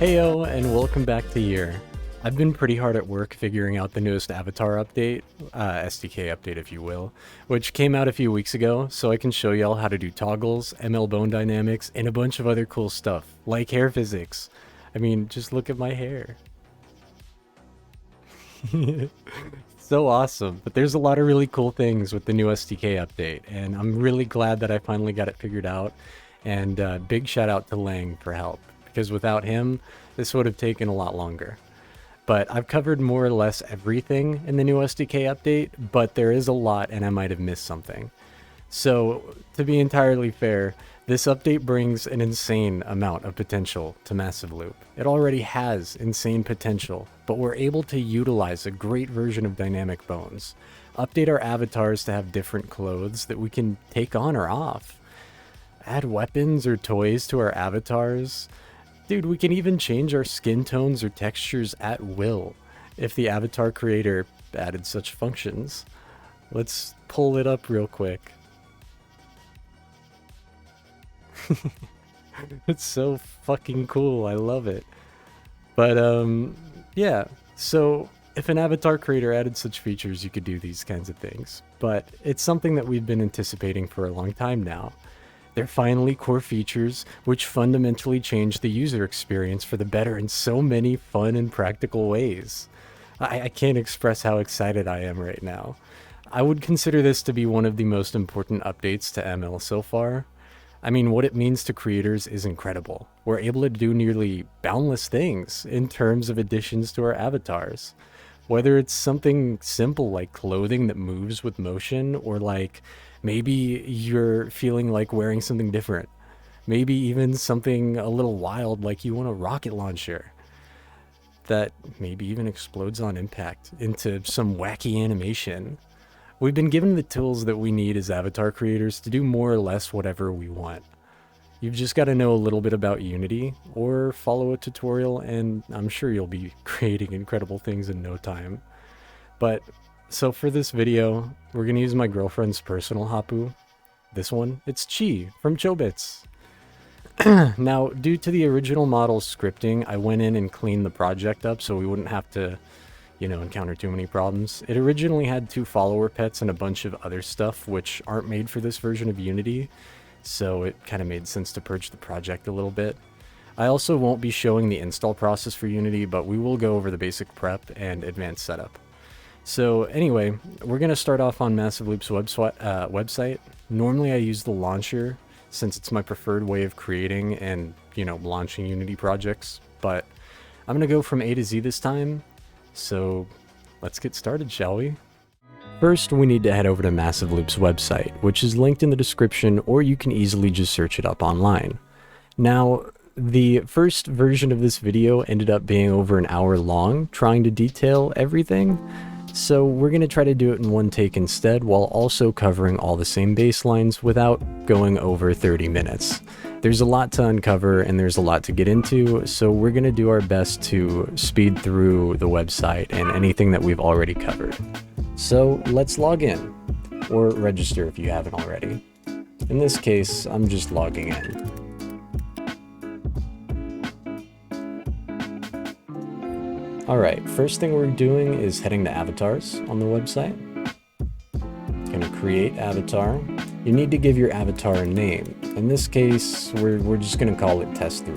Heyo, and welcome back to Year. I've been pretty hard at work figuring out the newest Avatar update, SDK update if you will, which came out a few weeks ago, so I can show y'all how to do toggles, ML bone dynamics, and a bunch of other cool stuff, like hair physics. I mean, just look at my hair. So awesome, but there's a lot of really cool things with the new SDK update, and I'm really glad that I finally got it figured out, and big shout out to Lang for help, because without him, this would have taken a lot longer. But I've covered more or less everything in the new SDK update, but there is a lot and I might have missed something. So, to be entirely fair, this update brings an insane amount of potential to Massive Loop. It already has insane potential, but we're able to utilize a great version of Dynamic Bones, update our avatars to have different clothes that we can take on or off, add weapons or toys to our avatars. Dude, we can even change our skin tones or textures at will if the avatar creator added such functions. Let's pull it up real quick. It's so fucking cool. I love it. But yeah. So if an avatar creator added such features, you could do these kinds of things. But it's something that we've been anticipating for a long time now. They're finally core features which fundamentally change the user experience for the better in so many fun and practical ways. I can't express how excited I am right now. I would consider this to be one of the most important updates to ML so far. I mean, what it means to creators is incredible. We're able to do nearly boundless things in terms of additions to our avatars. Whether it's something simple like clothing that moves with motion, or like maybe you're feeling like wearing something different. Maybe even something a little wild like you want a rocket launcher that maybe even explodes on impact into some wacky animation. We've been given the tools that we need as avatar creators to do more or less whatever we want. You've just got to know a little bit about Unity or follow a tutorial, and I'm sure you'll be creating incredible things in no time. But so for this video, we're going to use my girlfriend's personal Hapu. This one, it's Chi from Chobits. Now, due to the original model's scripting, I went in and cleaned the project up so we wouldn't have to, encounter too many problems. It originally had 2 follower pets and a bunch of other stuff which aren't made for this version of Unity, so it kind of made sense to purge the project a little bit. I also won't be showing the install process for Unity, but we will go over the basic prep and advanced setup. So anyway, we're going to start off on Massive Loop's website. Normally I use the launcher since it's my preferred way of creating and, launching Unity projects, but I'm going to go from A to Z this time. So let's get started, shall we? First, we need to head over to Massive Loop's website, which is linked in the description, or you can easily just search it up online. Now, the first version of this video ended up being over an hour long, trying to detail everything. So we're going to try to do it in one take instead, while also covering all the same baselines without going over 30 minutes. There's a lot to uncover and there's a lot to get into, so we're going to do our best to speed through the website and anything that we've already covered. So let's log in, or register if you haven't already. In this case, I'm just logging in. Alright, first thing we're doing is heading to avatars on the website. Gonna create avatar. You need to give your avatar a name. In this case, we're just gonna call it Test 3.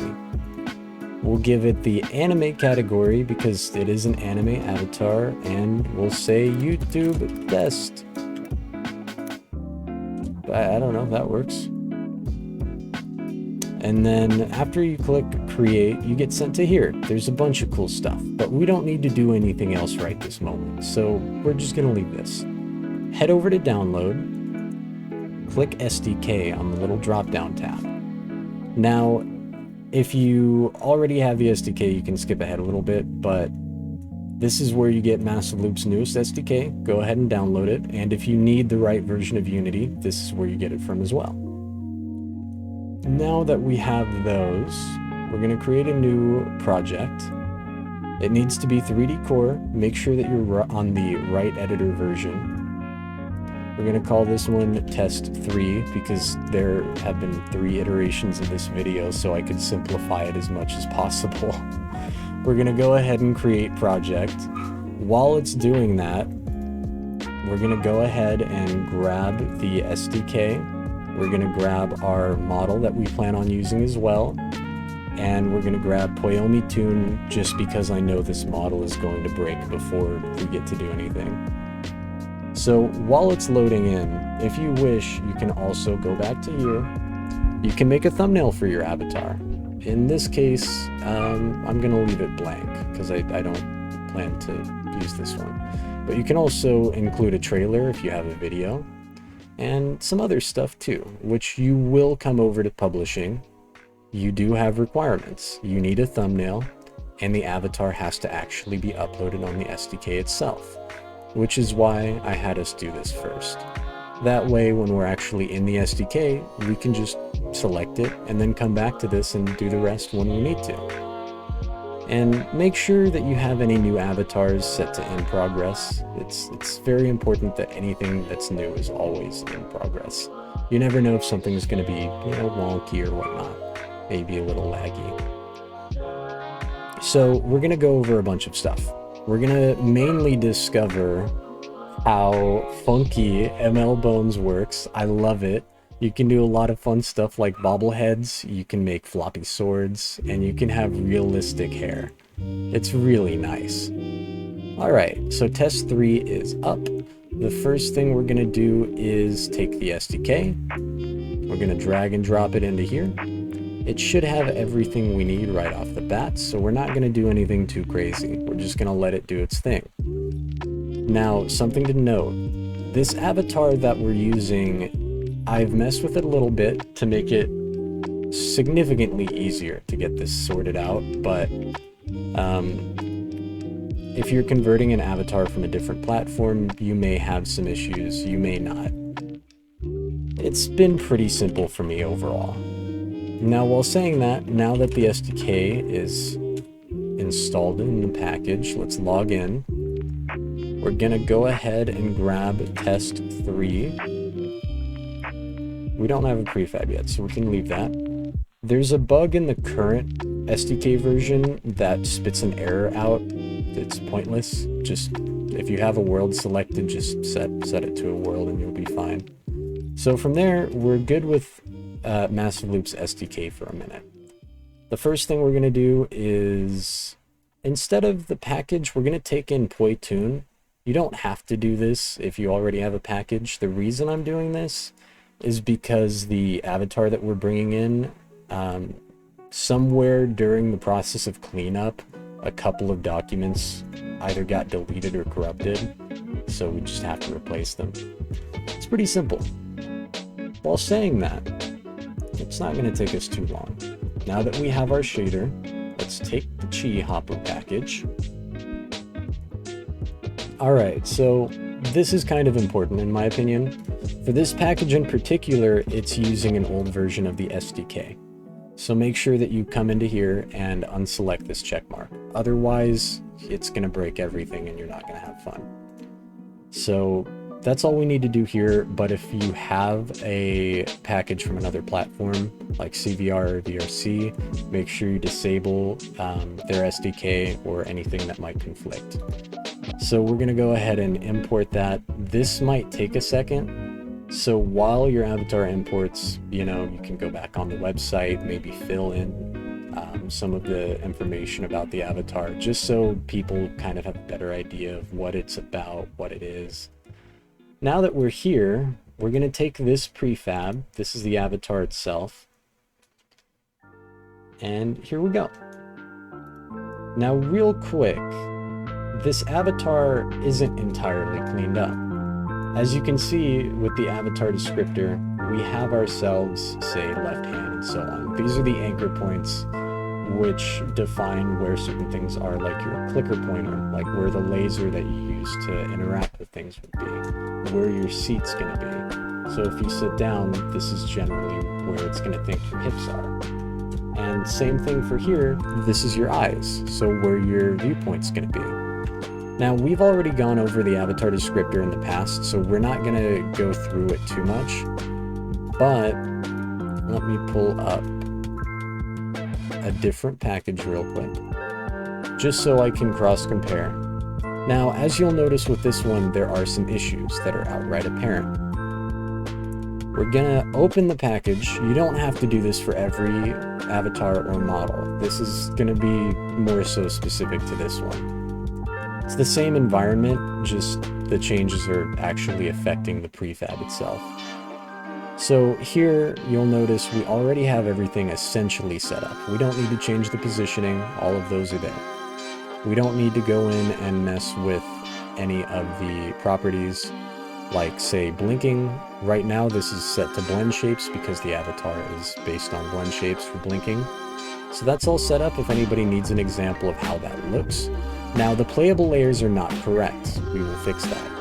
We'll give it the anime category because it is an anime avatar, and we'll say YouTube test. I don't know if that works. And then after you click create, you get sent to here. There's a bunch of cool stuff, but we don't need to do anything else right this moment, so we're just gonna leave this. Head over to download, click SDK on the little drop down tab. Now, if you already have the SDK, you can skip ahead a little bit, but this is where you get Massive Loop's newest SDK. Go ahead and download it, and if you need the right version of Unity, this is where you get it from as well. Now that we have those, we're going to create a new project. It needs to be 3D Core. Make sure that you're on the right editor version. We're going to call this one test 3 because there have been 3 iterations of this video, so I could simplify it as much as possible. We're going to go ahead and create project. While it's doing that, we're going to go ahead and grab the SDK. We're going to grab our model that we plan on using as well. And we're going to grab Poyomi Tune just because I know this model is going to break before we get to do anything. So while it's loading in, if you wish, you can also go back to here. You can make a thumbnail for your avatar. In this case, I'm going to leave it blank because I don't plan to use this one. But you can also include a trailer if you have a video and some other stuff too, which you will come over to publishing. You do have requirements. You need a thumbnail and the avatar has to actually be uploaded on the SDK itself, which is why I had us do this first. That way, when we're actually in the SDK, we can just select it and then come back to this and do the rest when we need to. And make sure that you have any new avatars set to in progress. It's very important that anything that's new is always in progress. You never know if something is going to be, wonky or whatnot, maybe a little laggy. So we're going to go over a bunch of stuff. We're going to mainly discover how funky ML Bones works. I love it. You can do a lot of fun stuff like bobbleheads, you can make floppy swords, and you can have realistic hair. It's really nice. Alright, so test 3 is up. The first thing we're going to do is take the SDK. We're going to drag and drop it into here. It should have everything we need right off the bat, so we're not going to do anything too crazy. We're just going to let it do its thing. Now, something to note. This avatar that we're using, I've messed with it a little bit to make it significantly easier to get this sorted out, but if you're converting an avatar from a different platform, you may have some issues, you may not. It's been pretty simple for me overall. Now, while saying that, now that the SDK is installed in the package, let's log in. We're gonna go ahead and grab test 3. We don't have a prefab yet, so we can leave that. There's a bug in the current SDK version that spits an error out. It's pointless. Just, if you have a world selected, just set it to a world and you'll be fine. So from there, we're good with Massive Loop's SDK for a minute. The first thing we're going to do is, instead of the package, we're going to take in Poytune. You don't have to do this if you already have a package. The reason I'm doing this is because the avatar that we're bringing in, somewhere during the process of cleanup, a couple of documents either got deleted or corrupted, so we just have to replace them. It's pretty simple. While saying that, it's not going to take us too long. Now that we have our shader, let's take the Chi Hopper package. Alright, so this is kind of important in my opinion. For this package in particular, it's using an old version of the SDK. So make sure that you come into here and unselect this checkmark. Otherwise, it's going to break everything and you're not going to have fun. So that's all we need to do here, but if you have a package from another platform, like CVR or VRC, make sure you disable their SDK or anything that might conflict. So we're going to go ahead and import that. This might take a second. So while your avatar imports, you can go back on the website, maybe fill in some of the information about the avatar, just so people kind of have a better idea of what it's about, what it is. Now that we're here, we're going to take this prefab. This is the avatar itself. And here we go. Now, real quick, this avatar isn't entirely cleaned up. As you can see with the avatar descriptor, we have ourselves, say, left hand and so on. These are the anchor points which define where certain things are, like your clicker pointer, like where the laser that you use to interact with things would be, where your seat's going to be. So if you sit down, this is generally where it's going to think your hips are. And same thing for here, this is your eyes, so where your viewpoint's going to be. Now, we've already gone over the avatar descriptor in the past, so we're not going to go through it too much. But let me pull up a different package real quick, just so I can cross-compare. Now, as you'll notice with this one, there are some issues that are outright apparent. We're gonna open the package. You don't have to do this for every avatar or model. This is gonna be more so specific to this one. It's the same environment, just the changes are actually affecting the prefab itself. So here, you'll notice we already have everything essentially set up. We don't need to change the positioning, all of those are there. We don't need to go in and mess with any of the properties, like say blinking. Right now this is set to blend shapes because the avatar is based on blend shapes for blinking. So that's all set up if anybody needs an example of how that looks. Now the playable layers are not correct. We will fix that.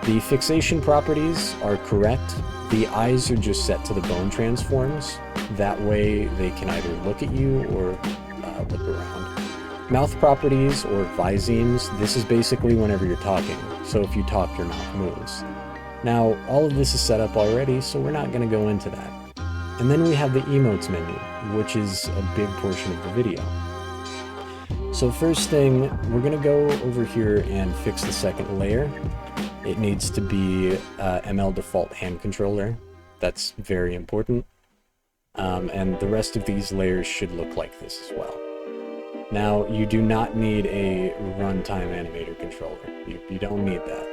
The fixation properties are correct. The eyes are just set to the bone transforms. That way they can either look at you or look around. Mouth properties or visemes, this is basically whenever you're talking. So if you talk, your mouth moves. Now, all of this is set up already, so we're not going to go into that. And then we have the emotes menu, which is a big portion of the video. So first thing, we're going to go over here and fix the second layer. It needs to be ML default hand controller. That's very important. And the rest of these layers should look like this as well. Now, you do not need a runtime animator controller. You don't need that.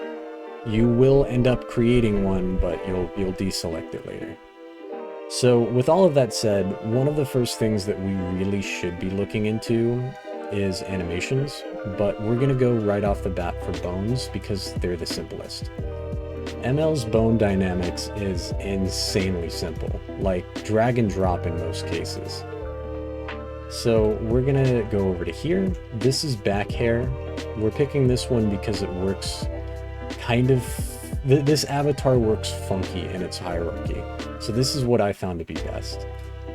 You will end up creating one, but you'll deselect it later. So with all of that said, one of the first things that we really should be looking into is animations, but we're gonna go right off the bat for bones because they're the simplest. ML's bone dynamics is insanely simple, like drag and drop in most cases. So we're gonna go over to here. This is back hair. We're picking this one because it works kind of, this avatar works funky in its hierarchy. So this is what I found to be best.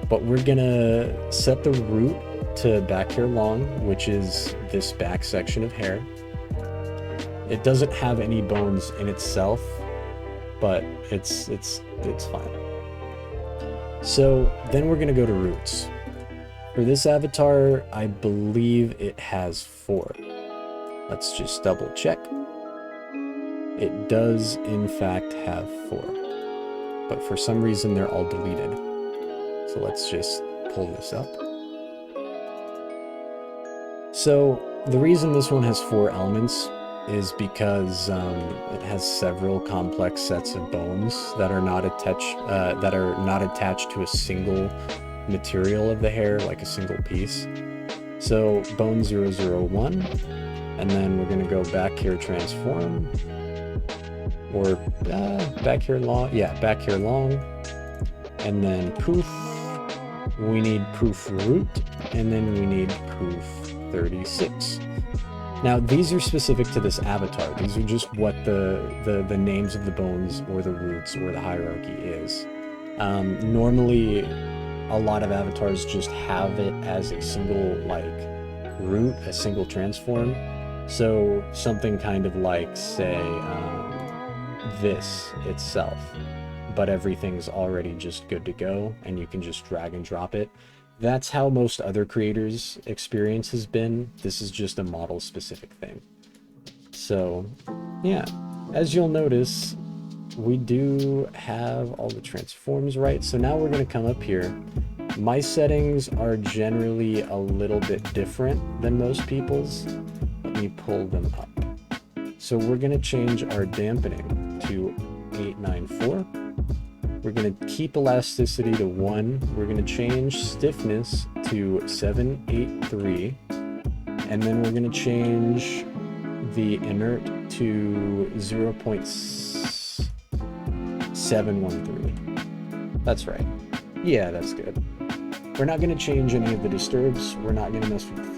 But we're gonna set the root to back hair long, which is this back section of hair. It doesn't have any bones in itself, but it's fine. So then we're gonna go to roots. For this avatar, I believe it has 4. Let's just double check. It does in fact have 4, but for some reason they're all deleted. So let's just pull this up. So the reason this one has 4 elements is because it has several complex sets of bones that are not attached to a single material of the hair, like a single piece. So bone 001, and then we're gonna go back hair transform, or back hair long, yeah, back hair long, and then poof. We need poof root, and then we need poof 36. Now these are specific to this avatar. These are just what the names of the bones or the roots or the hierarchy is. Normally a lot of avatars just have it as a single like root, a single transform. So something kind of like, say, this itself, but everything's already just good to go and you can just drag and drop it. That's how most other creators' experience has been. This is just a model specific thing. So yeah, as you'll notice, we do have all the transforms right. So now we're going to come up here. My settings are generally a little bit different than most people's. Let me pull them up. So we're going to change our dampening to 894. We're going to keep elasticity to 1. We're going to change stiffness to 783. And then we're going to change the inert to 0.713. That's right. Yeah, that's good. We're not going to change any of the disturbs. We're not going to mess with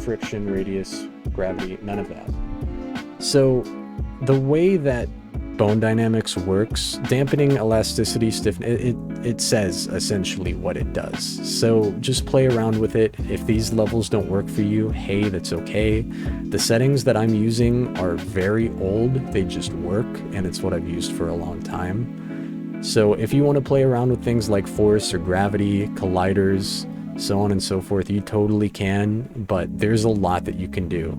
friction, radius, gravity, none of that. So the way that bone dynamics works, dampening, elasticity, stiffness, it says essentially what it does. So just play around with it. If these levels don't work for you, hey, that's okay. The settings that I'm using are very old, they just work, and it's what I've used for a long time. So if you want to play around with things like force or gravity, colliders, so on and so forth, you totally can, but there's a lot that you can do,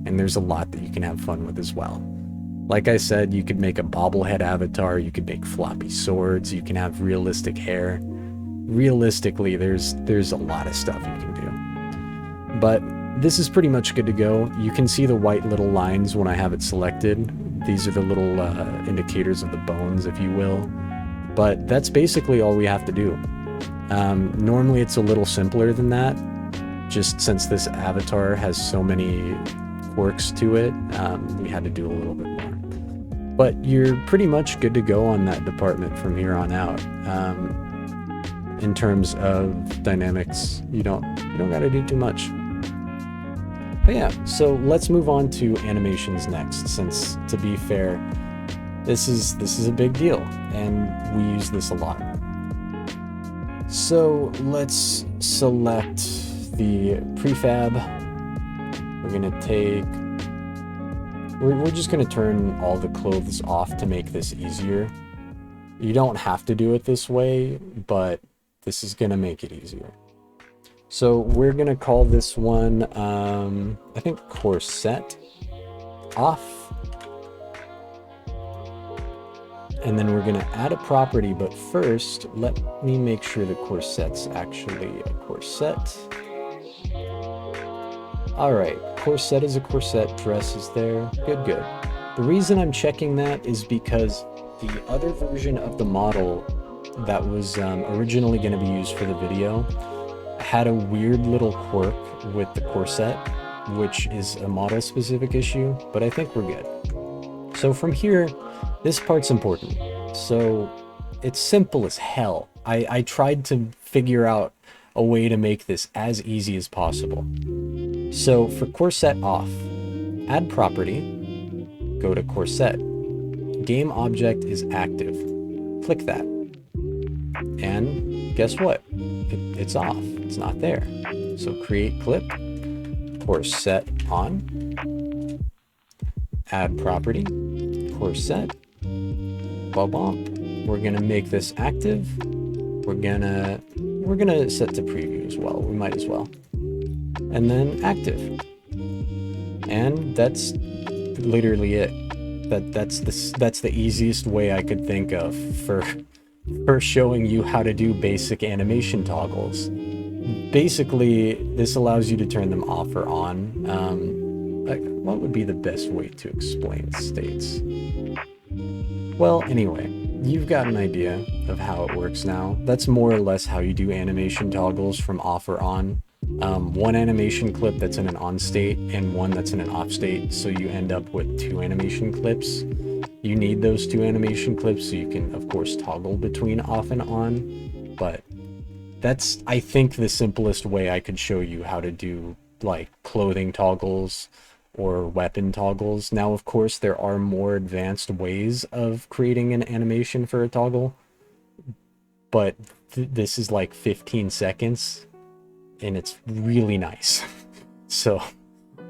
and there's a lot that you can have fun with as well. Like I said, you could make a bobblehead avatar, you could make floppy swords, you can have realistic hair. Realistically, there's a lot of stuff you can do. But this is pretty much good to go. You can see the white little lines when I have it selected. These are the little indicators of the bones, if you will. But that's basically all we have to do. Normally it's a little simpler than that, just since this avatar has so many quirks to it, we had to do a little bit more. But you're pretty much good to go on that department from here on out. In terms of dynamics, you don't gotta do too much. But yeah, so let's move on to animations next, since to be fair, this is a big deal, and we use this a lot. So let's select the prefab. We're just gonna turn all the clothes off to make this easier. You don't have to do it this way, but this is gonna make it easier. So we're gonna call this one, I think corset off. And then we're gonna add a property, but first, let me make sure the corset's actually a corset. Alright, corset is a corset, dress is there, good. The reason I'm checking that is because the other version of the model that was originally going to be used for the video had a weird little quirk with the corset, which is a model specific issue, but I think we're good. So from here, this part's important. So it's simple as hell. I tried to figure out a way to make this as easy as possible. So for corset off, add property, go to corset. Game object is active. Click that. And guess what? It's off. It's not there. So create clip, corset on, add property, corset, bump. We're gonna make this active. We're gonna set to preview as well. We might as well. And then active. And that's literally it. That's the easiest way I could think of for showing you how to do basic animation toggles. Basically, this allows you to turn them off or on. What would be the best way to explain states? Well, anyway, you've got an idea of how it works now. That's more or less how you do animation toggles from off or on. One animation clip that's in an on state and one that's in an off state, so you end up with two animation clips. You need those two animation clips so you can, of course, toggle between off and on, but that's, I think, the simplest way I could show you how to do, like, clothing toggles or weapon toggles. Now, of course, there are more advanced ways of creating an animation for a toggle, but this is like 15 seconds, and it's really nice. So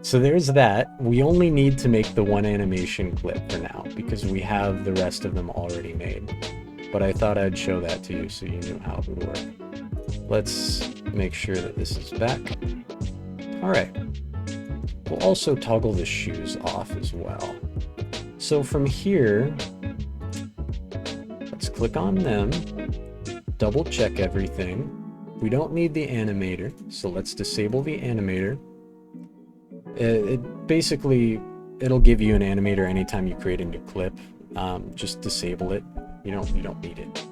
there's that. We only need to make the one animation clip for now, because we have the rest of them already made. But I thought I'd show that to you so you knew how it would work. Let's make sure that this is back. Alright. We'll also toggle the shoes off as well. So from here, let's click on them, double check everything. We don't need the animator, so let's disable the animator. Basically, it'll give you an animator anytime you create a new clip. Just disable it. You don't need it.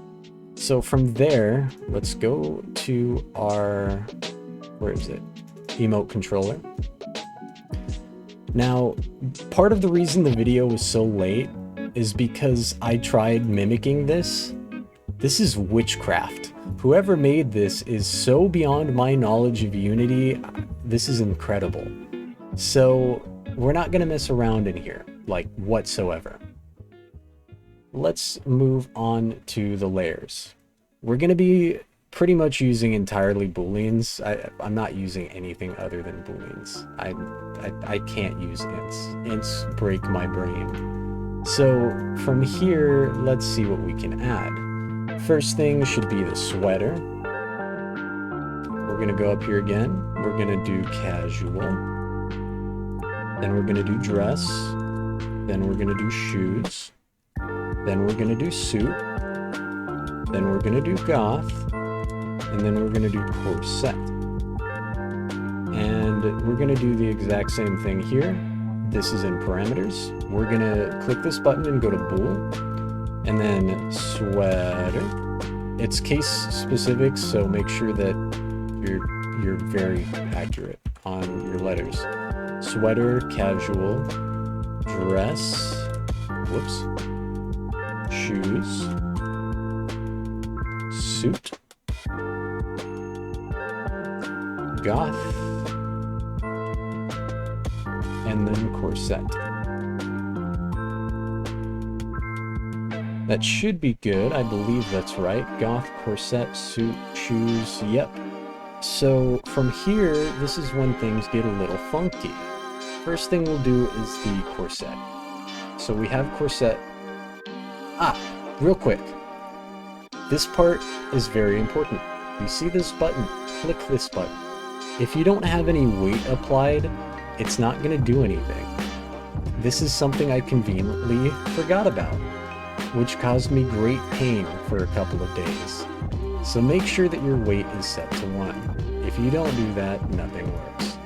So from there, let's go to our, where is it? Emote controller. Now, part of the reason the video was so late is because I tried mimicking this. This is witchcraft. Whoever made this is so beyond my knowledge of Unity. This is incredible. So we're not gonna mess around in here, like, whatsoever. Let's move on to the layers. we're going to be pretty much using entirely booleans. I'm not using anything other than booleans. I can't use ints. Ints break my brain. So from here, let's see what we can add. First thing should be the sweater. We're going to go up here again. We're going to do casual. Then we're going to do dress. Then we're going to do shoes. Then we're going to do suit. Then we're going to do goth. And then we're going to do corset. And we're going to do the exact same thing here. This is in parameters. We're going to click this button and go to bool. And then sweater. It's case specific, so make sure that you're very accurate on your letters. Sweater, casual, dress, whoops, shoes, suit, goth, and then corset. That should be good. I believe that's right. Goth, corset, suit, shoes, yep. So from here, this is when things get a little funky. First thing we'll do is the corset. So we have corset. Real quick. This part is very important. You see this button? Click this button. If you don't have any weight applied, it's not going to do anything. This is something I conveniently forgot about, which caused me great pain for a couple of days. So make sure that your weight is set to 1. If you don't do that, nothing works.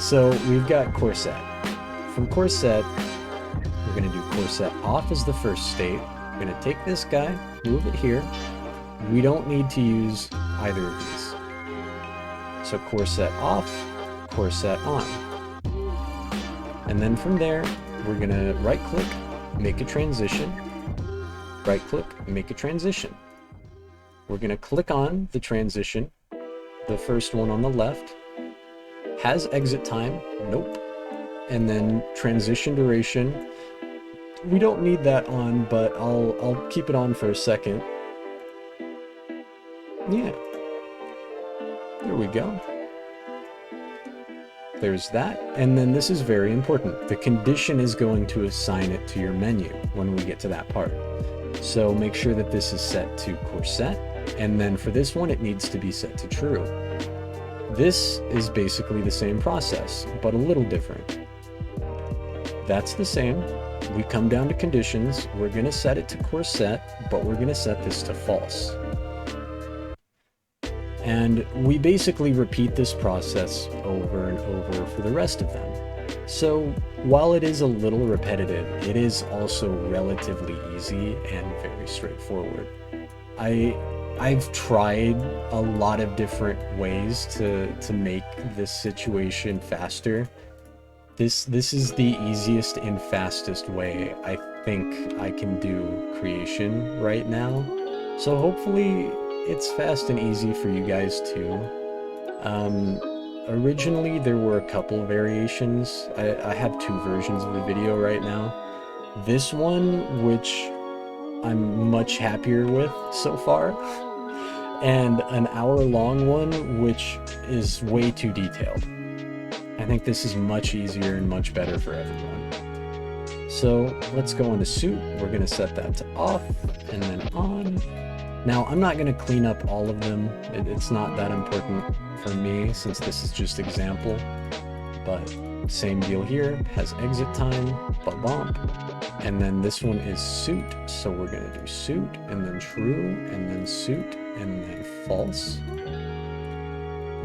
So we've got corset. From corset, we're going to do corset off as the first state. We're going to take this guy, move it here. We don't need to use either of these. So corset off, corset on. And then from there, we're going to right click, make a transition. Right click, make a transition. We're going to click on the transition, the first one on the left. Has exit time, nope. And then transition duration. We don't need that on, but I'll keep it on for a second. Yeah. There we go. There's that. And then this is very important. The condition is going to assign it to your menu when we get to that part. So make sure that this is set to corset. And then for this one, it needs to be set to true. This is basically the same process, but a little different. That's the same. We come down to conditions. We're going to set it to corset, but we're going to set this to false. And we basically repeat this process over and over for the rest of them. So while it is a little repetitive, it is also relatively easy and very straightforward. I've tried a lot of different ways to make this situation faster. This is the easiest and fastest way I think I can do creation right now. So hopefully it's fast and easy for you guys too. Originally there were a couple variations. I have 2 versions of the video right now. This one, which I'm much happier with so far, and an hour-long one, which is way too detailed. I think this is much easier and much better for everyone. So let's go into suit. We're going to set that to off and then on. Now I'm not going to clean up all of them. It's not that important for me since this is just example. But same deal here. Has exit time, ba-bump. And then this one is suit. So we're going to do suit and then true and then suit and then false.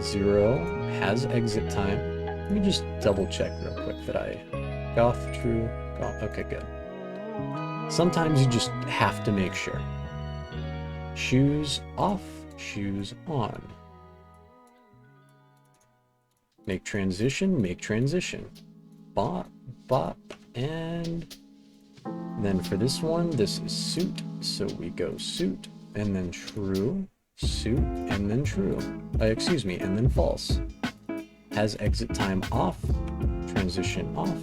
0 has exit time. Let me just double check real quick that I goth, true, goth. Okay, good. Sometimes you just have to make sure. Shoes off, shoes on. Make transition. Bop, bop, and then for this one, this is suit. So we go suit and then true, suit, and then true. Excuse me, and then false. Has exit time off, transition off.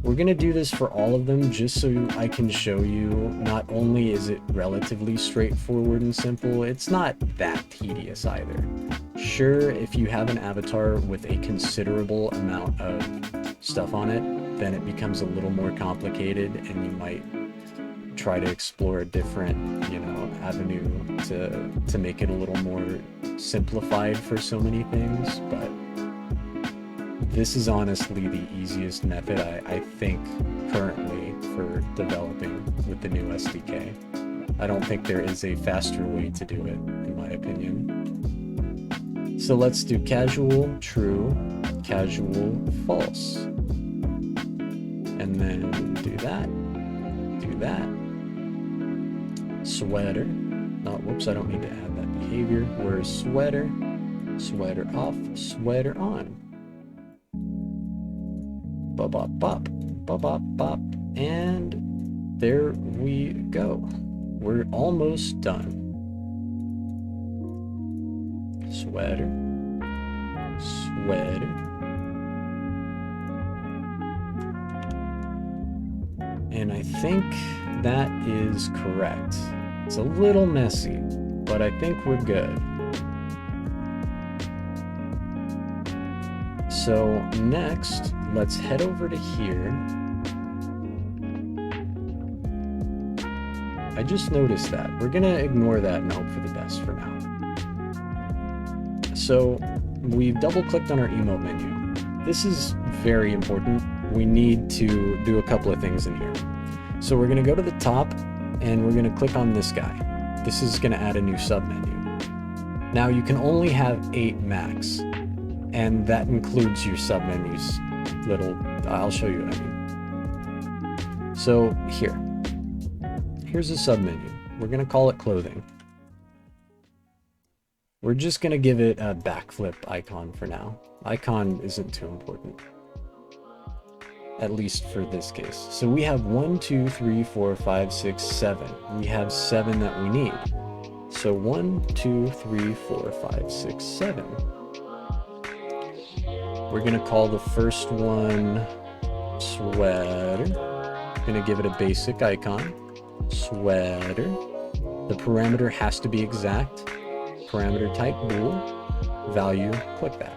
We're going to do this for all of them just so I can show you not only is it relatively straightforward and simple, it's not that tedious either. Sure, if you have an avatar with a considerable amount of stuff on it, then it becomes a little more complicated and you might try to explore a different, avenue to make it a little more simplified for so many things, but this is honestly the easiest method I think currently for developing with the new SDK. I don't think there is a faster way to do it, in my opinion. So let's do casual, true, casual, false. And then do that, sweater. Oh, whoops, I don't need to add that behavior. Wear sweater, sweater off, sweater on. Bop, bop, bop, bop, bop, bop. And there we go. We're almost done. Sweater, sweater. And I think that is correct. It's a little messy, but I think we're good. So next, let's head over to here. I just noticed that. We're gonna ignore that and hope for the best for now. So we've double-clicked on our emote menu. This is very important. We need to do a couple of things in here. So we're gonna go to the top and we're gonna click on this guy. This is gonna add a new submenu. Now you can only have 8 max, and that includes your submenus. I'll show you what I mean. So here's a submenu. We're gonna call it clothing. We're just gonna give it a backflip icon for now. Icon isn't too important, at least for this case. So we have 1, 2, 3, 4, 5, 6, 7. We have 7 that we need. So 1, 2, 3, 4, 5, 6, 7. We're gonna call the first one sweater. Gonna give it a basic icon, sweater. The parameter has to be exact. Parameter type bool, value, click that.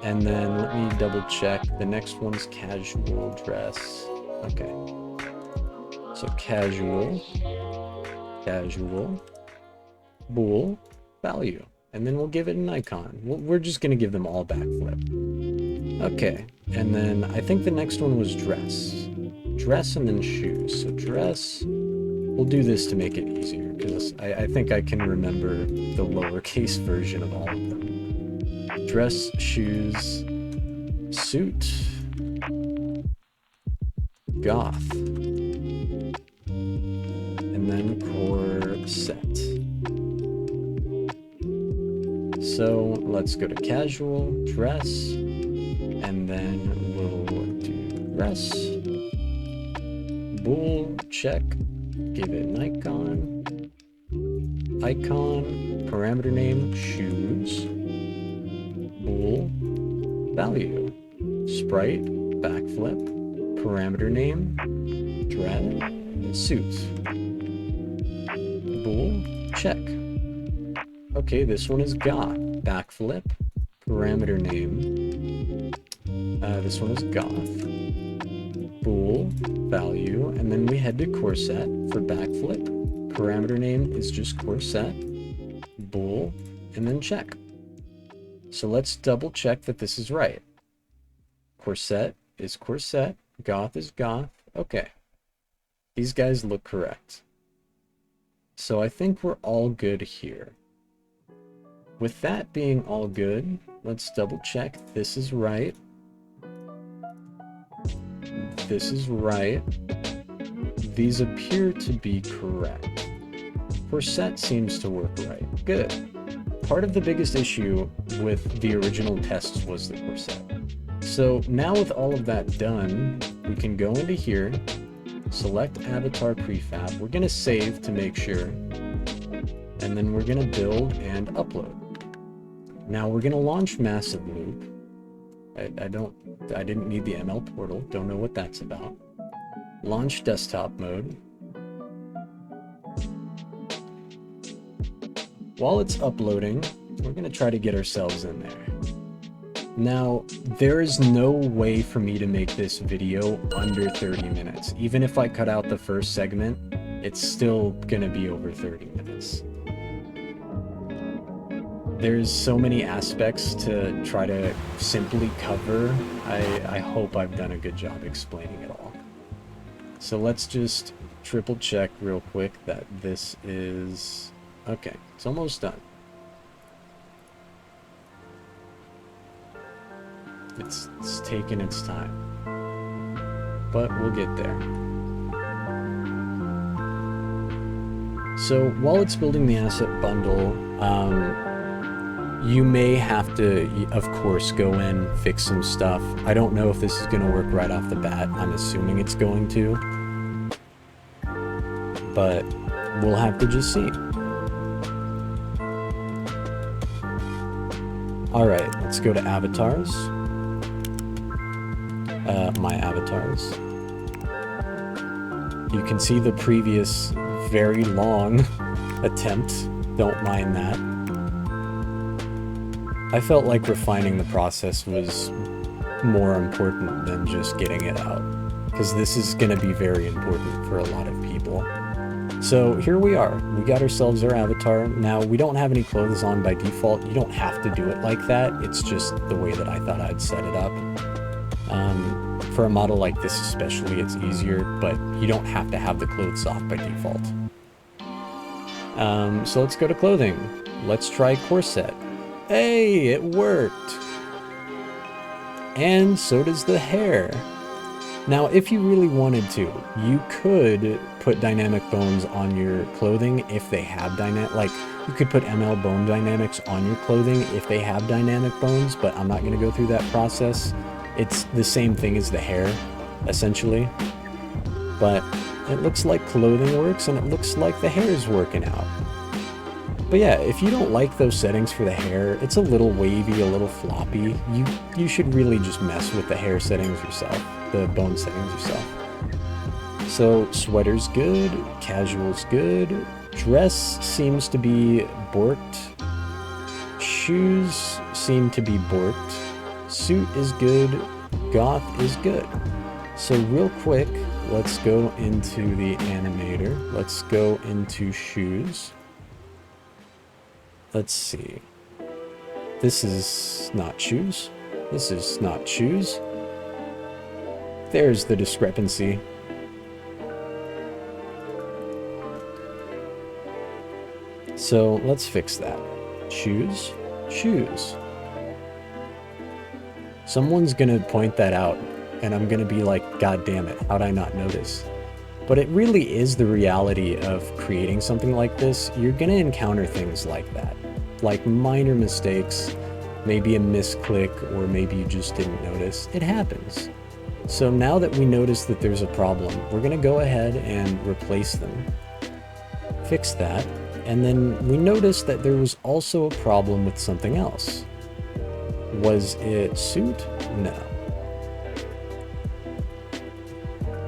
And then let me double check. The next one's casual dress. Okay. So casual, bool, value. And then we'll give it an icon. We're just gonna give them all backflip. Okay. And then I think the next one was dress. Dress and then shoes. So dress, we'll do this to make it easier because I think I can remember the lowercase version of all of them. Dress, shoes, suit, goth, and then corset. So let's go to casual, dress, and then we'll do dress, bool, check, give it an icon, parameter name, shoes, bool, value, sprite, backflip, parameter name, dress, suit, bool, check. Okay, this one is goth, backflip, parameter name, this one is goth, bool, value, and then we head to corset for backflip, parameter name is just corset, bool, and then check. So let's double check that this is right. Corset is corset, goth is goth. Okay. These guys look correct. So I think we're all good here. With that being all good, let's double check this is right. This is right. These appear to be correct. Corset seems to work right. Good. Part of the biggest issue with the original tests was the corset. So now with all of that done, we can go into here, select avatar prefab. We're going to save to make sure, and then we're going to build and upload. Now we're going to launch Massive Loop, I didn't need the ML portal. Don't know what that's about. Launch desktop mode. While it's uploading, we're gonna try to get ourselves in there. Now, there is no way for me to make this video under 30 minutes. Even if I cut out the first segment, it's still gonna be over 30 minutes. There's so many aspects to try to simply cover. I hope I've done a good job explaining it all. So let's just triple check real quick that this is... Okay, it's almost done. It's taking its time, but we'll get there. So while it's building the asset bundle, you may have to, of course, go in, fix some stuff. I don't know if this is going to work right off the bat. I'm assuming it's going to, but we'll have to just see. All right, let's go to avatars. My avatars. You can see the previous very long attempt. Don't mind that. I felt like refining the process was more important than just getting it out, because this is going to be very important for a lot of people. So here we are. We got ourselves our avatar. Now, we don't have any clothes on by default. You don't have to do it like that. It's just the way that I thought I'd set it up. For a model like this especially, it's easier, but you don't have to have the clothes off by default. So let's go to clothing. Let's try corset. Hey, it worked! And so does the hair. Now, if you really wanted to, you could put dynamic bones on your clothing if they have you could put ML bone dynamics on your clothing if they have dynamic bones, but I'm not going to go through that process. It's the same thing as the hair, essentially. But it looks like clothing works, and it looks like the hair is working out. But yeah, if you don't like those settings for the hair, it's a little wavy, a little floppy. You should really just mess with the hair settings yourself, the bone settings yourself. So sweater's good, casual's good, dress seems to be borked, shoes seem to be borked, suit is good, goth is good. So real quick, let's go into the animator. Let's go into shoes. Let's see. This is not shoes. This is not shoes. There's the discrepancy. So let's fix that. Shoes, shoes. Someone's gonna point that out, and I'm gonna be like, God damn it, how'd I not notice? But it really is the reality of creating something like this. You're gonna encounter things like that. Like minor mistakes, maybe a misclick, or maybe you just didn't notice. It happens. So now that we notice that there's a problem, we're gonna go ahead and replace them. Fix that. And then we noticed that there was also a problem with something else. Was it suit? No.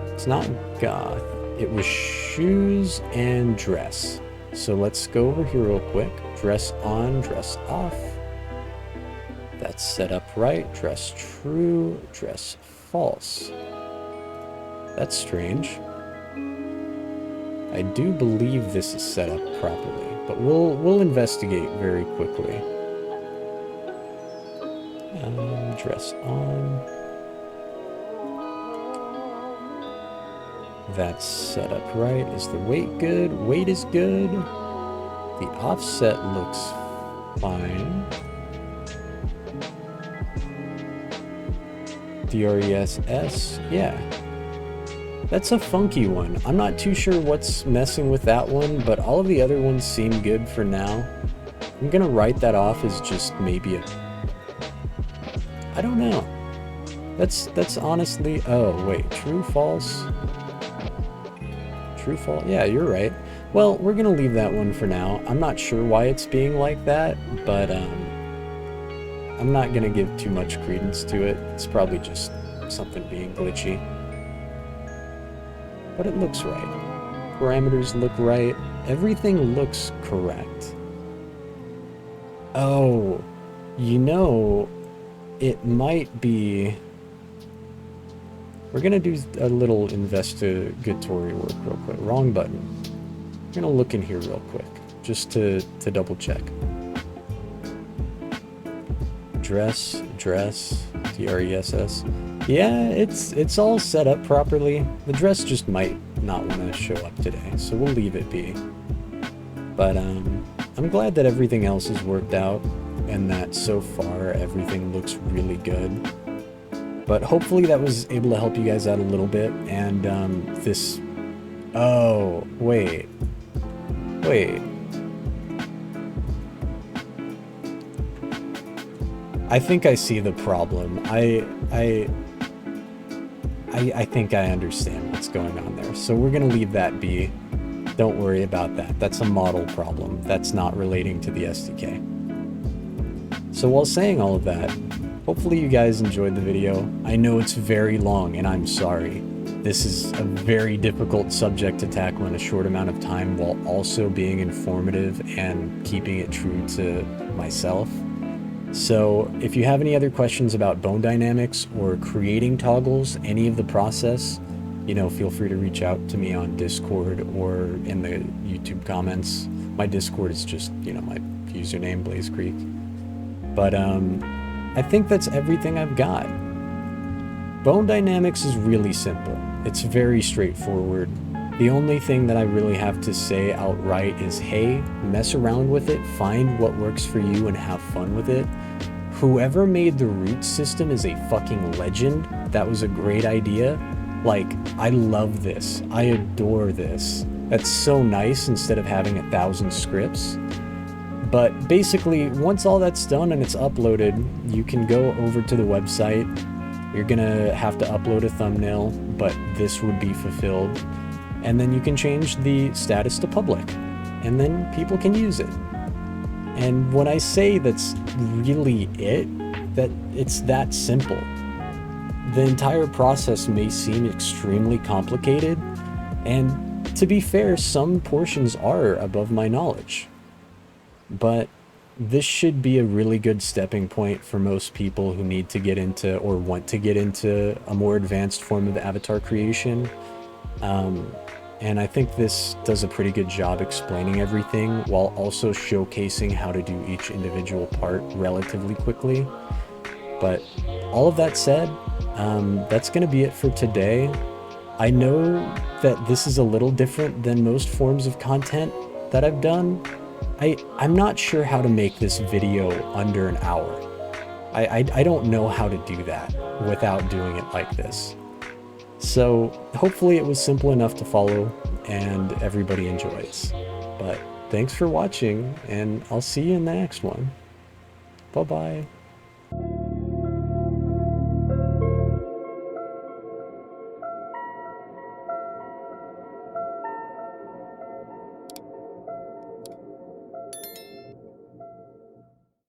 It's not goth. It was shoes and dress. So let's go over here real quick. Dress on, dress off. That's set up right. Dress true, dress false. That's strange. I do believe this is set up properly, but we'll investigate very quickly. Dress on. That's set up right. Is the weight good? Weight is good. The offset looks fine. DRESS, yeah. That's a funky one. I'm not too sure what's messing with that one, but all of the other ones seem good for now. I'm gonna write that off as just maybe a... I don't know. That's honestly... Oh, wait. True, false? True, false? Yeah, you're right. Well, we're gonna leave that one for now. I'm not sure why it's being like that, but, I'm I'm not gonna give too much credence to it. It's probably just something being glitchy. But it looks right. Parameters look right. Everything looks correct. Oh, you know, it might be... We're gonna do a little investigatory work real quick. Wrong button. We're gonna look in here real quick, just to double check. Dress, DRESS. Yeah, it's all set up properly. The dress just might not want to show up today, so we'll leave it be. But I'm glad that everything else has worked out, and that so far everything looks really good. But hopefully that was able to help you guys out a little bit, and this... Oh, wait. I think I see the problem. I think I understand what's going on there. So we're gonna leave that be. Don't worry about that. That's a model problem. That's not relating to the SDK. So while saying all of that, hopefully you guys enjoyed the video. I know it's very long, and I'm sorry. This is a very difficult subject to tackle in a short amount of time while also being informative and keeping it true to myself. So if you have any other questions about bone dynamics or creating toggles, any of the process, you know, feel free to reach out to me on Discord or in the YouTube comments. My Discord is just, you know, my username, Blaze Creek. But I think that's everything I've got. Bone dynamics is really simple. It's very straightforward. The only thing that I really have to say outright is, hey, mess around with it, find what works for you, and have fun with it. Whoever made the root system is a fucking legend. That was a great idea. Like, I love this. I adore this. That's so nice instead of having 1,000 scripts. But basically, once all that's done and it's uploaded, you can go over to the website. You're gonna have to upload a thumbnail, but this would be fulfilled. And then you can change the status to public, and then people can use it. And when I say that's really it, that it's that simple. The entire process may seem extremely complicated, and to be fair, some portions are above my knowledge. But this should be a really good stepping point for most people who need to get into or want to get into a more advanced form of avatar creation. And I think this does a pretty good job explaining everything while also showcasing how to do each individual part relatively quickly. But all of that said, that's going to be it for today. I know that this is a little different than most forms of content that I've done. I'm not sure how to make this video under an hour. I don't know how to do that without doing it like this. So hopefully it was simple enough to follow and everybody enjoys. But thanks for watching, and I'll see you in the next one. Bye-bye.